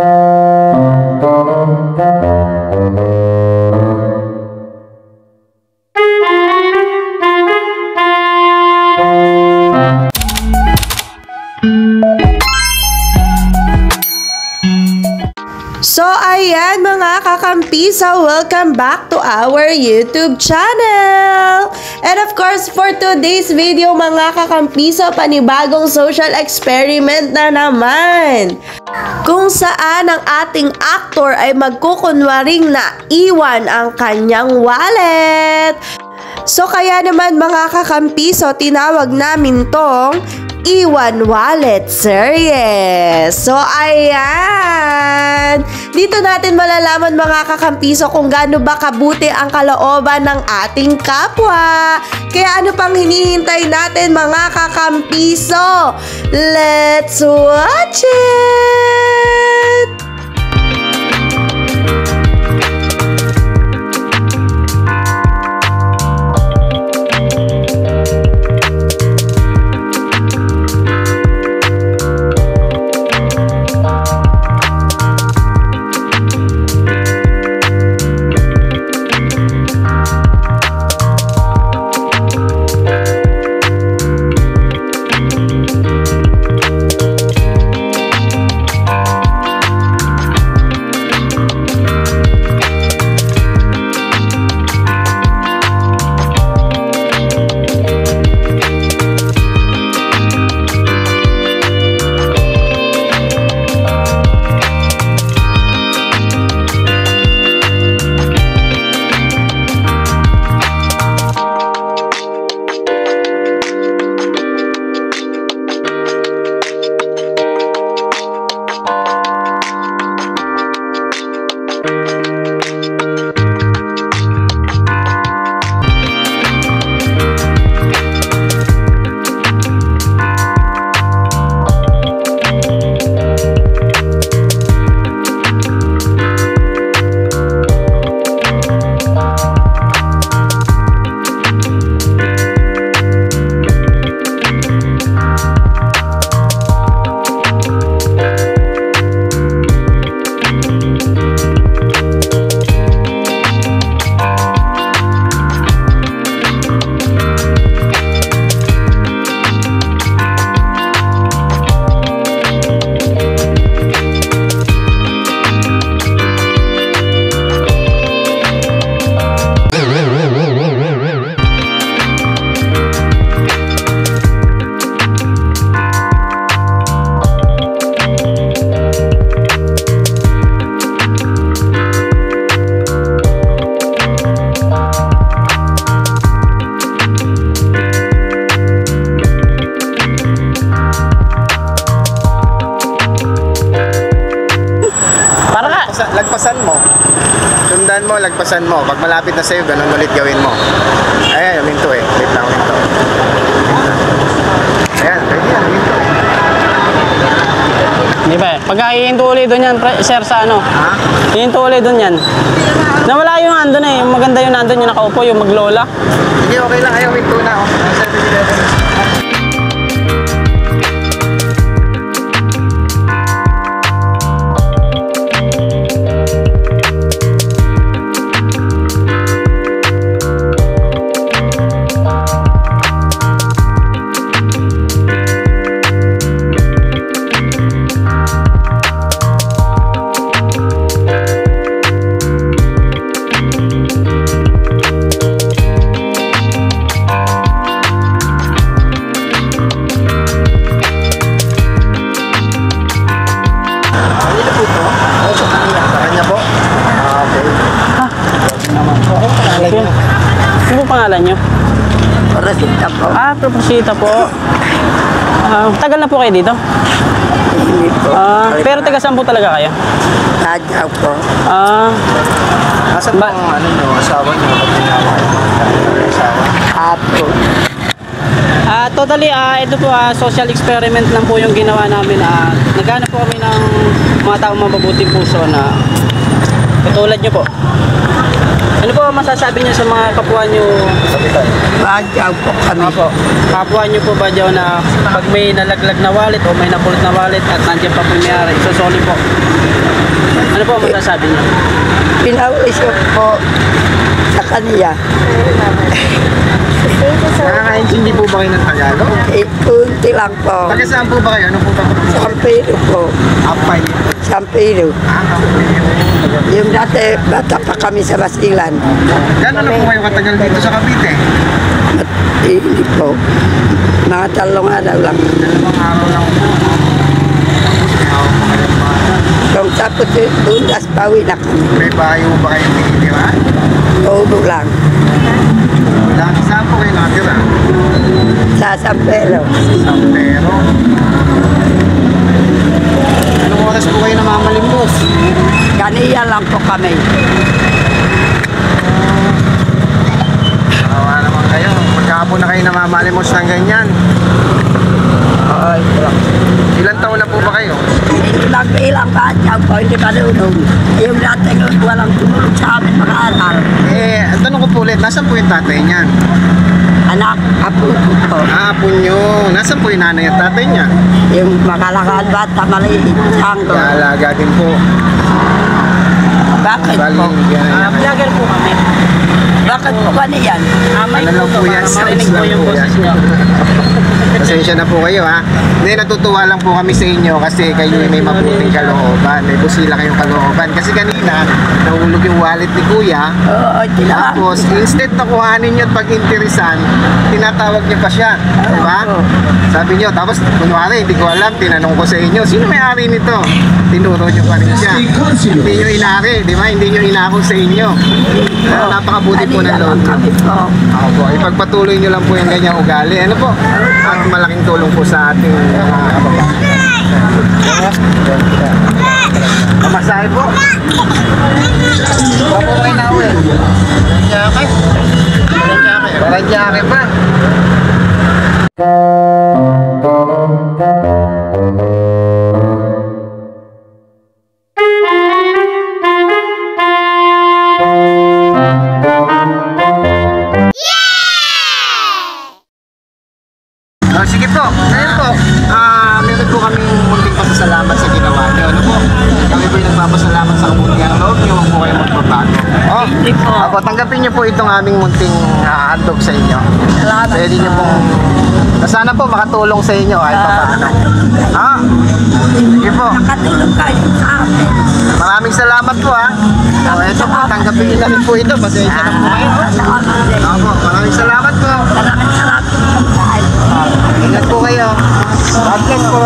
So ayan mga kakampiso, welcome back to our YouTube channel! And of course, for today's video mga kakampiso, panibagong social experiment na naman! Kung saan ang ating actor ay magkukunwaring na iwan ang kanyang wallet. So kaya naman mga kakampiso, tinawag namin tong Iwan Wallet Series. So ayan, dito natin malalaman mga kakampiso kung gaano ba kabuti ang kalooban ng ating kapwa. Kaya ano pang hinihintay natin mga kakampiso? Let's watch it! Lagpasan mo. Sundan mo, lagpasan mo. Pag malapit na sa'yo, ganun ulit gawin mo. Ayan, huminto eh. Wait lang, huminto. Ayan, pwede yan, huminto. Di ba? Pagka hihinto ulit doon yan, sir, sa ano? Ha? Hihinto ulit doon yan. Nawala yung andun eh. Yung maganda yung nandun, yung nakaupo, yung maglola. Hindi, okay lang. Ayaw, huminto na. Oh. 7-11. Ano po pangalan nyo? Rosita po. Ah, Rosita po. Tagal na po kayo dito? Hindi po. Pero taga saan po talaga kayo? Radya po. Nasaan po ang ano nyo, asawa nyo? Pag ginawa yung asawa? Apo. Totally, ito po, social experiment lang po yung ginawa namin. Naghanap po kami ng mga taong mabubuting puso na katulad nyo po. Ano po masasabi niyo sa mga kapwa niyo? Radya po kami. Apo. Kapwa niyo po ba dyan na pag may nalaglag na wallet o may napulot na wallet at nandiyan pa po may-ari, isosoli po? masasabi niyo? Pinawisip po sa kaniya. Nakakaintindi po ba kayo ng Tagalog? Kunti lang po. Taga saan po ba kayo? Ano po ba? San Pedro po. Apay. San Pedro. Apay. Yung dati, bata pa kami sa Basilan. Gano'n na po kayo katagal dito sa Cavite? Hindi po. Mga 3 araw lang. Dalawang araw lang po. Kung tapos dundas, pawi na kami. May bayo ba kayong tinitira? Todo lang. Dati saan po kayo nakatira? Sa San Pedro. San Pero. Anong oras po kayo namamalimos? Kaniya lang po kami. Awa naman kayo. Magkahapon na kayo namamalimos ng ganyan. Ay, Ilan taon na po ba kayo? ilang batyaw po, hindi marunong. Yung dati walang tumulong sa amin mga anak. Ang tanong ko po ulit, nasaan po yung tatay niyan? Anak, apo ko po. Apo nyo. Nasaan po yung nanay at tatay niya? Yung makalakad bata, maliit, sanggo. Kaalaga din po. Bakit Bali, po? yan. Vlogger po kami. Bakit po kaniyan? May Ano lang po yan, para sounds marinig po lang yung po boses yan. niyo. Pasensya na po kayo ha. Hindi, natutuwa lang po kami sa inyo kasi kayo may mabuting kalooban. May busila kayong kalooban. Kasi kanina, nahulog yung wallet ni Kuya. Oo, tila. Tapos, instead na kuhanin nyo at pag-interesan, tinatawag niyo pa siya. Diba? Sabi niyo, tapos, kunwari, hindi ko alam, tinanong ko sa inyo, sino may-ari nito? Tinuro niyo pa rin siya. Hindi niyo inari, di ba? Hindi niyo inako sa inyo. Pero napakabuti po ng loob. Kami po. Ako po, ipagpatuloy nyo lang po yung ganyang ugali. Ano po? At malaking tulong po sa ating mga kababayan. Pamasahe po. Baka po kayo nawin. Paranyake. Paranyake pa. Sige po, ngayon po, meron po kami munting pasasalamat sa ginawa niyo. Ano po? Kami po yung nagpapasalamat sa kabutihan loob niyo, huwag po kayo magbabago. Oh, Hindi po. Apo, tanggapin niyo po itong aming munting handog sa inyo. Salamat Pwede niyo po. pong, sana po makatulong sa inyo kahit pa paano. Ha? Sige po, Nakatulong kayo sa amin. maraming salamat po ha. O, eto po, tanggapin niyo na rin po ito. Pasensya na po kayo. Salamat din. Apo, maraming salamat po. Salamat po. Ingat po kayo. God bless po.